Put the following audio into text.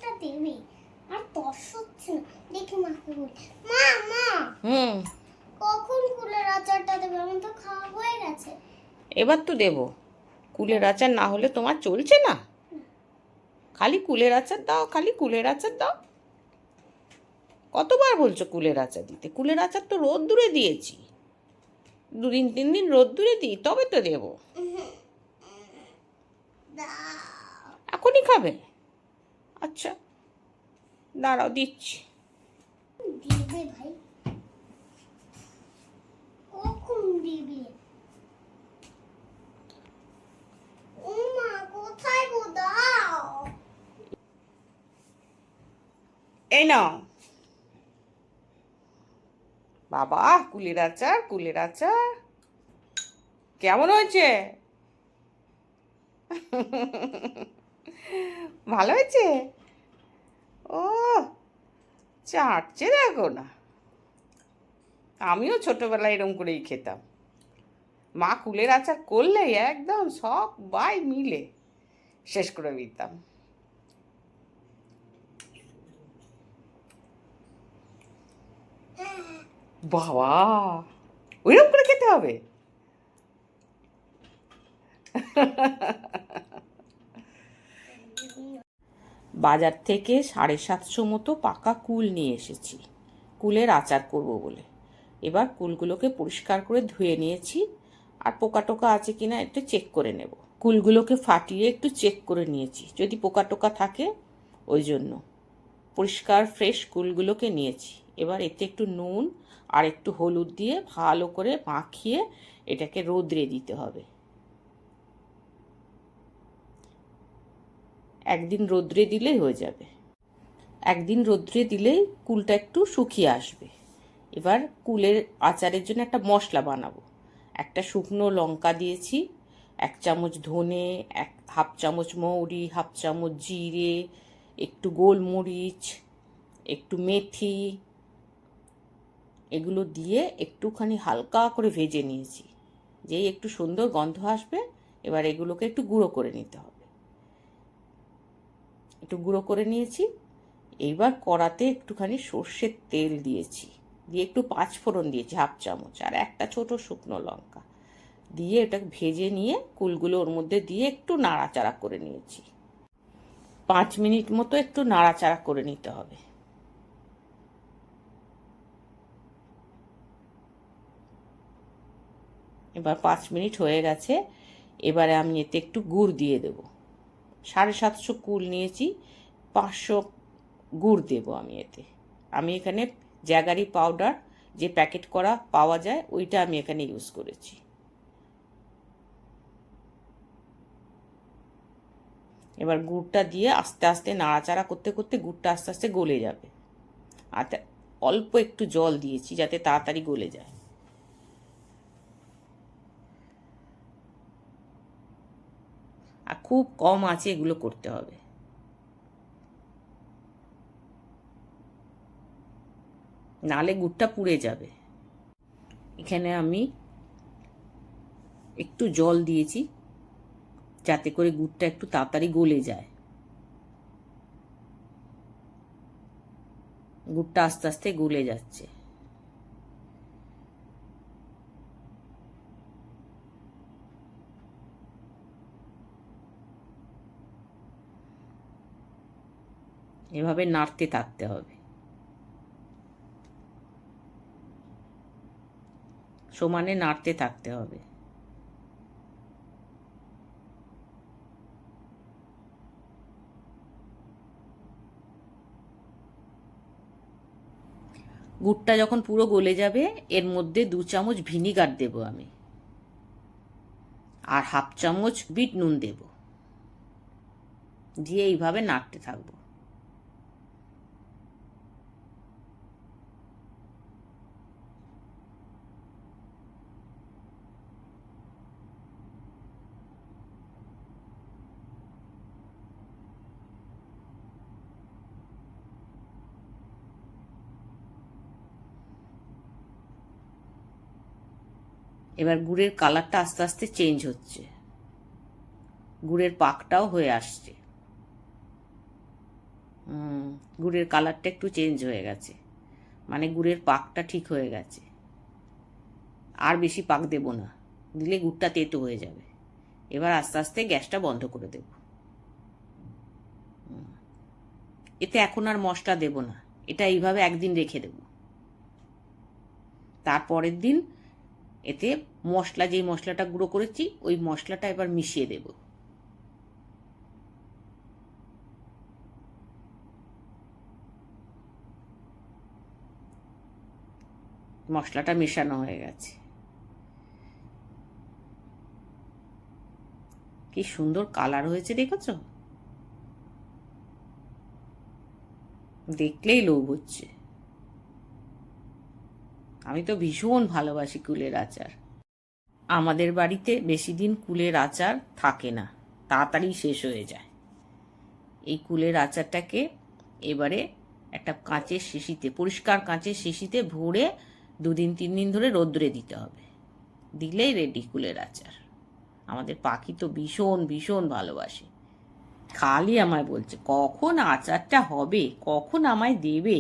আচারটা দেবে। আর তস হচ্ছে না, দেখি মাকে বলি, মা মা কখন কুলের আচারটা দেবে? আমার তো খাওয়া হয়ে গেছে। এবার তো দেবো। কুলের আচার না হলে তোমার চলছে না? খালি কুলের আচার দাও, খালি কুলের আচার দাও। কতবার বলছো কুলের আচার দিতে? কুলের আচার তো রোদ্দুরে দিয়েছি, 2-3 দিন রোদ্দুরে দিই, তবে তো দেবো। এখনই খাবে? আচ্ছা দাঁড়াও, দিচ্ছি। দিবে ভাই, কখন দিবে? ও মা, কোথায় গো? দাও। এই নাও বাবা, কুলের আচার, কুলের আচার কেমন হয়েছে? ভালো হয়েছে? ও চাটছে দেখো না। আমিও ছোটবেলায় এরম করেই খেতাম। মা কুলের আচার করলে একদম সবাই মিলে শেষ করে দিতাম। বাবা, ওইরকম করে খেতে হবে? বাজার থেকে 750 মতো পাকা কুল নিয়ে এসেছি, কুলের আচার করব বলে। এবার কুলগুলোকে পরিষ্কার করে ধুয়ে নিয়েছি, আর পোকা টোকা আছে কিনা একটু চেক করে নেব। কুলগুলোকে ফাটিয়ে একটু চেক করে নিয়েছি, যদি পোকা টোকা থাকে ওই জন্য। পরিষ্কার ফ্রেশ কুলগুলোকে নিয়েছি। এবার এতে একটু নুন আর একটু হলুদ দিয়ে ভালো করে মাখিয়ে এটাকে রোদ্রে দিতে হবে। একদিন রোদ্রে দিলেই হয়ে যাবে। একদিন রোদ্রে দিলেই কুলটা একটু শুকিয়ে আসবে। এবার কুলের আচারের জন্য একটা মশলা বানাবো। একটা শুকনো লঙ্কা দিয়েছি, 1 চামচ ধনে, 1/2 চামচ মৌরি, 1/2 চামচ জিরে, একটু গোলমরিচ, একটু মেথি, এগুলো দিয়ে একটুখানি হালকা করে ভেজে নিয়েছি। যেই একটু সুন্দর গন্ধ আসবে, এবার এগুলোকে একটু গুঁড়ো করে নিতে হবে। একটু গুঁড়ো করে নিয়েছি। এইবার কড়াতে একটুখানি সর্ষের তেল দিয়েছি, দিয়ে একটু 5 ফোড়ন দিয়েছি 1/2 চামচ, আর একটা ছোট শুকনো লঙ্কা দিয়ে এটা ভেজে নিয়ে কুলগুলো ওর মধ্যে দিয়ে একটু নাড়াচাড়া করে নিয়েছি। 5 মিনিট মতো একটু নাড়াচাড়া করে নিতে হবে। এবার 5 মিনিট হয়ে গেছে। এবারে আমি এতে একটু গুড় দিয়ে দেব। 750 কুল নিয়েছি, 500 গুড় দেব আমি এতে। আমি এখানে জ্যাগারি পাউডার যে প্যাকেট করা পাওয়া যায় ওইটা আমি এখানে ইউজ করেছি। এবার গুড়টা দিয়ে আস্তে আস্তে নাড়াচাড়া করতে করতে গুড়টা আস্তে আস্তে গলে যাবে। আর অল্প একটু জল দিয়েছি যাতে তাড়াতাড়ি গলে যায়। আর খুব কম আঁচে এগুলো করতে হবে, নালে গুড়টা পুড়ে যাবে। এখানে আমি একটু জল দিয়েছি যাতে করে গুড়টা একটু তাড়াতাড়ি গলে যায়। গুড়টা আস্তে আস্তে গলে যাচ্ছে। এভাবে নাড়তে থাকতে হবে, সমানে নাড়তে থাকতে হবে। গুড়টা যখন পুরো গলে যাবে এর মধ্যে 2 চামচ ভিনিগার দেব আমি, আর 1/2 চামচ বিট নুন দেব, দিয়ে এইভাবে নাড়তে থাকবো। এবার গুড়ের কালারটা আস্তে আস্তে চেঞ্জ হচ্ছে, গুড়ের পাকটাও হয়ে আসছে। গুড়ের কালারটা একটু চেঞ্জ হয়ে গেছে, মানে গুড়ের পাকটা ঠিক হয়ে গেছে। আর বেশি পাক দেব না, দিলে গুড়টা তেতো হয়ে যাবে। এবার আস্তে আস্তে গ্যাসটা বন্ধ করে দেব। এতে এখন আর মশলা দেব না, এটা এইভাবে একদিন রেখে দেব। তারপরের দিন এতে মশলা, যেই মশলাটা গুঁড়ো করেছি ওই মশলাটা এবার মিশিয়ে দেব। মশলাটা মেশানো হয়ে গেছে। কি সুন্দর কালার হয়েছে দেখেছো? দেখলেই লোভ হচ্ছে। আমি তো ভীষণ ভালোবাসি কুলের আচার। আমাদের বাড়িতে বেশি দিন কুলের আচার থাকে না, তাড়াতাড়ি শেষ হয়ে যায়। এই কুলের আচারটাকে এবারে একটা কাঁচের শিশিতে, পরিষ্কার কাঁচের শিশিতে ভরে 2-3 দিন ধরে রোদ্রে দিতে হবে, দিলেই রেডি কুলের আচার। আমাদের পাখি তো ভীষণ ভীষণ ভালোবাসে, খালি আমায় বলছে কখন আচারটা হবে, কখন আমায় দেবে।